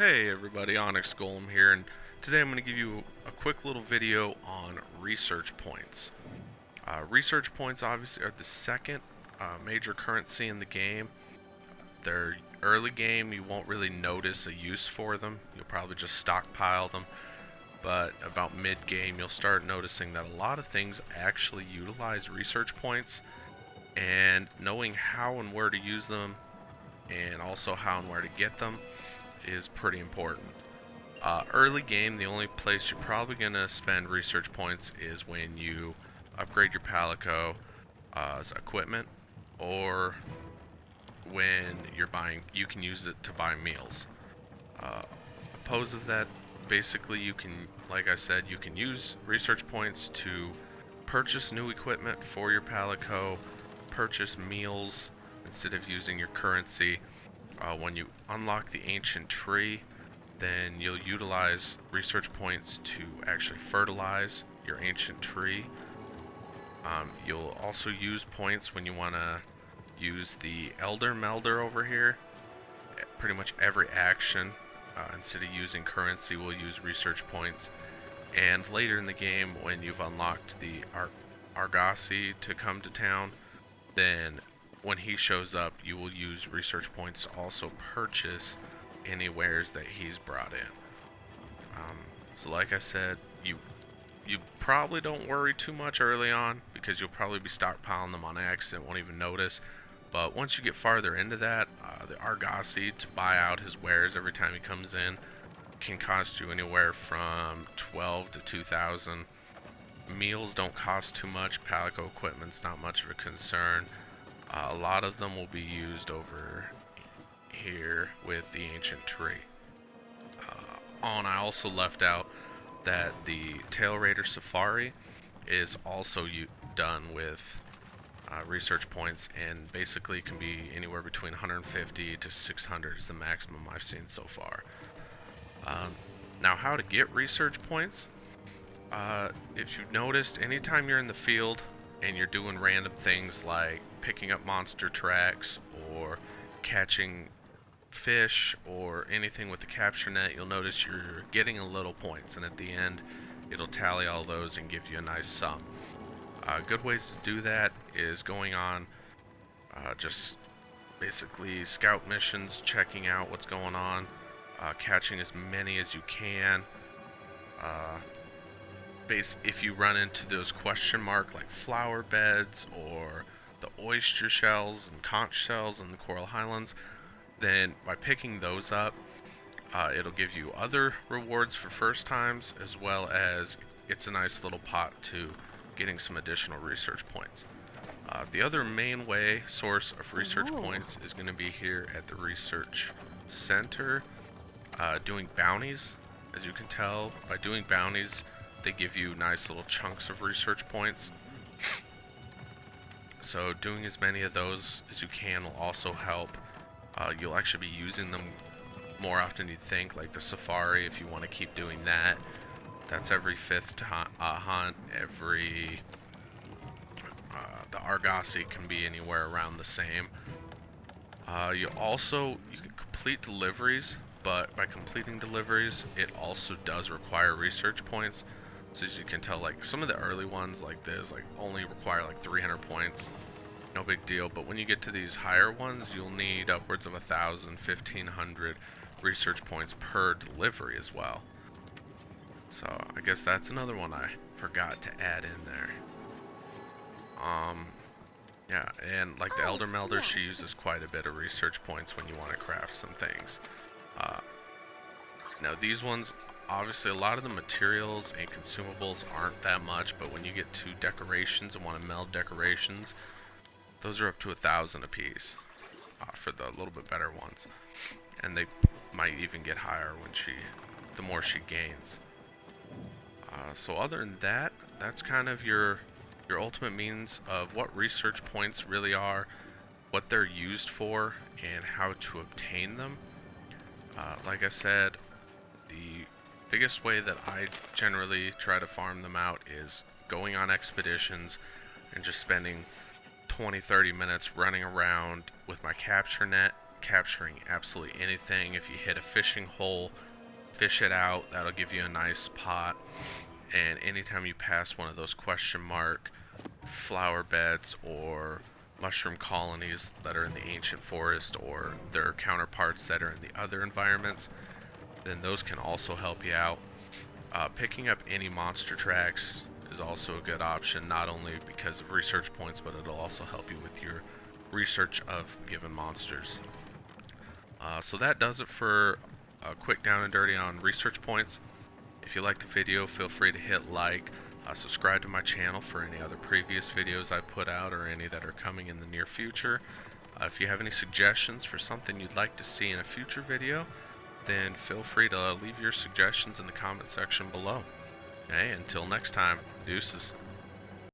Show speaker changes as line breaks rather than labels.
Hey everybody, Onyx-Golem here, and today I'm going to give you a quick little video on research points. Research points obviously are the second major currency in the game. They're early game, you won't really notice a use for them. You'll probably just stockpile them, but about mid-game you'll start noticing that a lot of things actually utilize research points, and knowing how and where to use them, and also how and where to get them, is pretty important. Early game, the only place you're probably going to spend research points is when you upgrade your Palico as equipment, or when you're buying, you can use it to buy meals. Opposed of that, basically you can, like I said, you can use research points to purchase new equipment for your Palico, purchase meals instead of using your currency. When you unlock the ancient tree, then you'll utilize research points to actually fertilize your ancient tree. You'll also use points when you want to use the elder melder over here. Pretty much every action, instead of using currency, will use research points. And later in the game, when you've unlocked the Argosy to come to town, then when he shows up, you will use research points to also purchase any wares that he's brought in. So like I said, you probably don't worry too much early on, because you'll probably be stockpiling them on accident, won't even notice. But once you get farther into that, the Argosy, to buy out his wares every time he comes in, can cost you anywhere from 12 to 2,000. Meals don't cost too much. Palico equipment's not much of a concern. A lot of them will be used over here with the ancient tree. And I also left out that the Tail Raider Safari is also done with research points, and basically can be anywhere between 150 to 600 is the maximum I've seen so far. Now, how to get research points? If you've noticed, anytime you're in the field and you're doing random things like picking up monster tracks or catching fish or anything with the capture net, you'll notice you're getting a little points, and at the end it'll tally all those and give you a nice sum. Good ways to do that is going on just basically scout missions, checking out what's going on, catching as many as you can. If you run into those question mark like flower beds or the oyster shells and conch shells in the Coral Highlands, then by picking those up, it'll give you other rewards for first times, as well as it's a nice little pot to getting some additional research points. The other main source of research points is going to be here at the research center, doing bounties. As you can tell, by doing bounties, they give you nice little chunks of research points. So doing as many of those as you can will also help. You'll actually be using them more often than you'd think, like the Safari, if you want to keep doing that. That's every 5th hunt. The Argosy can be anywhere around the same. You can complete deliveries, but by completing deliveries, it also does require research points. So as you can tell, like some of the early ones like this, like only require like 300 points. No big deal, but when you get to these higher ones, you'll need upwards of 1,000, 1,500 research points per delivery as well. So I guess that's another one I forgot to add in there. Yeah, and like the Elder Melder, she uses quite a bit of research points when you want to craft some things. Now these ones, obviously a lot of the materials and consumables aren't that much, but when you get to decorations and want to meld decorations, those are up to 1,000 apiece for the little bit better ones, and they might even get higher when the more she gains. So other than that, that's kind of your ultimate means of what research points really are, what they're used for, and how to obtain them. Like I said, the biggest way that I generally try to farm them out is going on expeditions and just spending 20-30 minutes running around with my capture net, capturing absolutely anything. If you hit a fishing hole, fish it out, that'll give you a nice pot. And anytime you pass one of those question mark flower beds or mushroom colonies that are in the ancient forest, or their counterparts that are in the other environments, then those can also help you out. Picking up any monster tracks is also a good option, not only because of research points, but it'll also help you with your research of given monsters. So that does it for a quick down and dirty on research points. If you liked the video, feel free to hit like, subscribe to my channel for any other previous videos I put out or any that are coming in the near future. If you have any suggestions for something you'd like to see in a future video, then feel free to leave your suggestions in the comment section below. Okay, until next time, deuces.